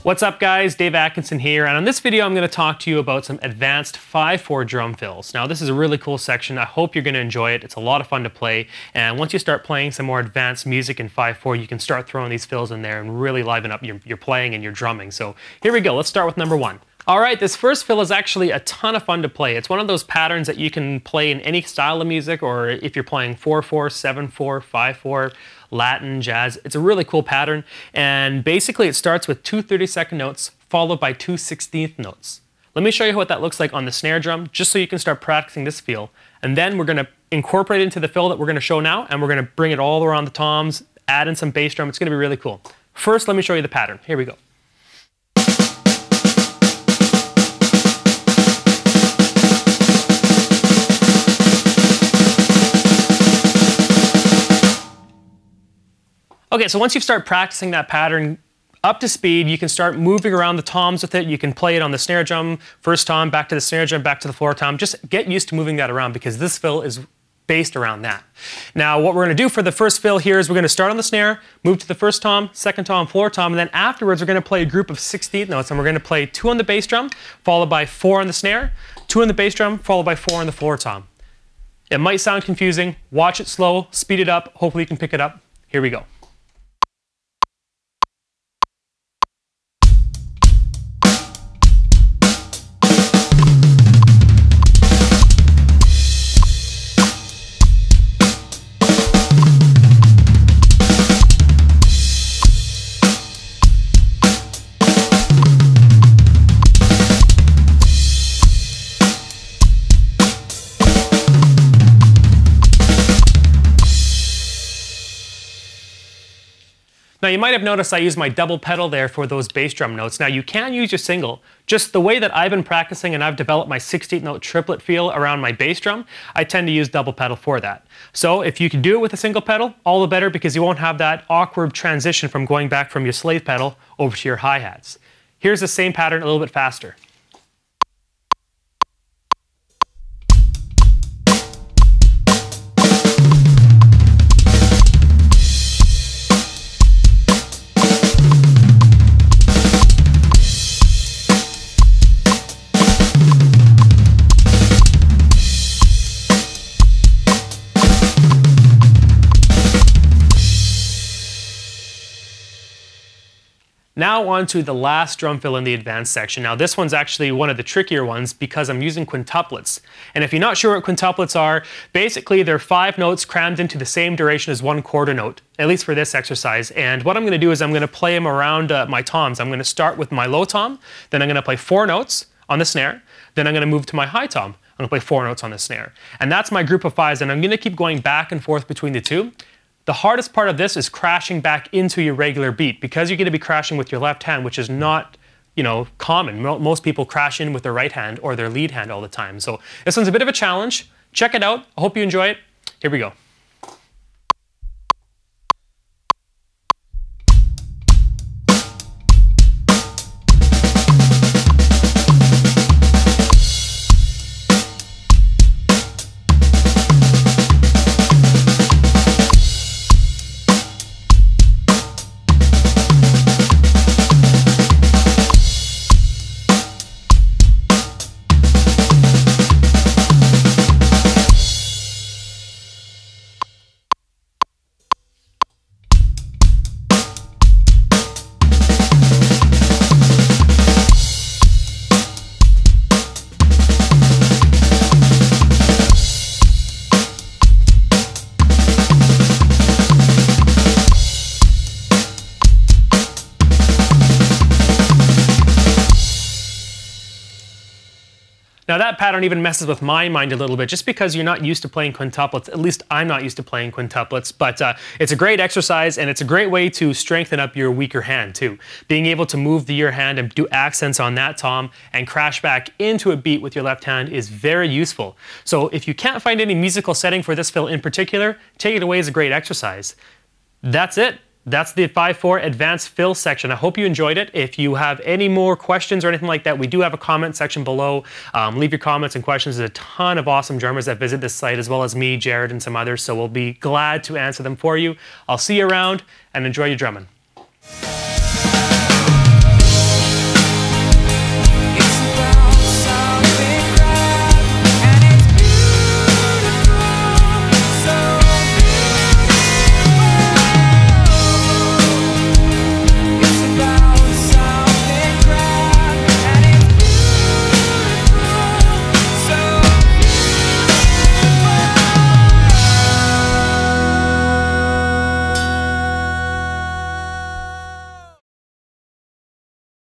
What's up guys, Dave Atkinson here, and on this video I'm going to talk to you about some advanced 5/4 drum fills. Now this is a really cool section. I hope you're going to enjoy it. It's a lot of fun to play, and once you start playing some more advanced music in 5/4, you can start throwing these fills in there and really liven up your playing and your drumming. So here we go, let's start with number one. Alright, this first fill is actually a ton of fun to play. It's one of those patterns that you can play in any style of music, or if you're playing 4/4, 7/4, 5/4, Latin, jazz. It's a really cool pattern, and basically it starts with two 30-second notes followed by two 16th notes. Let me show you what that looks like on the snare drum, just so you can start practicing this feel, and then we're going to incorporate it into the fill that we're going to show now, and we're going to bring it all around the toms, add in some bass drum. It's going to be really cool. First, let me show you the pattern. Here we go. Okay, so once you start practicing that pattern up to speed, you can start moving around the toms with it. You can play it on the snare drum, first tom, back to the snare drum, back to the floor tom. Just get used to moving that around because this fill is based around that. Now, what we're going to do for the first fill here is we're going to start on the snare, move to the first tom, second tom, floor tom, and then afterwards we're going to play a group of 16th notes, and we're going to play 2 on the bass drum, followed by 4 on the snare, 2 on the bass drum, followed by 4 on the floor tom. It might sound confusing. Watch it slow, speed it up. Hopefully you can pick it up. Here we go. Now you might have noticed I used my double pedal there for those bass drum notes. Now you can use your single. Just the way that I've been practicing and I've developed my 16th note triplet feel around my bass drum, I tend to use double pedal for that. So if you can do it with a single pedal, all the better, because you won't have that awkward transition from going back from your slave pedal over to your hi-hats. Here's the same pattern a little bit faster. Now on to the last drum fill in the advanced section. Now this one's actually one of the trickier ones because I'm using quintuplets. And if you're not sure what quintuplets are, basically they're 5 notes crammed into the same duration as 1 quarter note, at least for this exercise. And what I'm going to do is I'm going to play them around my toms. I'm going to start with my low tom, then I'm going to play 4 notes on the snare, then I'm going to move to my high tom. I'm going to play 4 notes on the snare. And that's my group of 5s, and I'm going to keep going back and forth between the two. The hardest part of this is crashing back into your regular beat, because you're going to be crashing with your left hand, which is not, common. Most people crash in with their right hand or their lead hand all the time. So this one's a bit of a challenge. Check it out. I hope you enjoy it. Here we go. Now that pattern even messes with my mind a little bit, just because you're not used to playing quintuplets. At least I'm not used to playing quintuplets, but it's a great exercise, and it's a great way to strengthen up your weaker hand too. Being able to move your hand and do accents on that tom and crash back into a beat with your left hand is very useful. So if you can't find any musical setting for this fill in particular, take it away as a great exercise. That's it. That's the 5/4 advanced fill section. I hope you enjoyed it. If you have any more questions or anything like that, we do have a comment section below. Leave your comments and questions. There's a ton of awesome drummers that visit this site, as well as me, Jared, and some others, so we'll be glad to answer them for you. I'll see you around, and enjoy your drumming.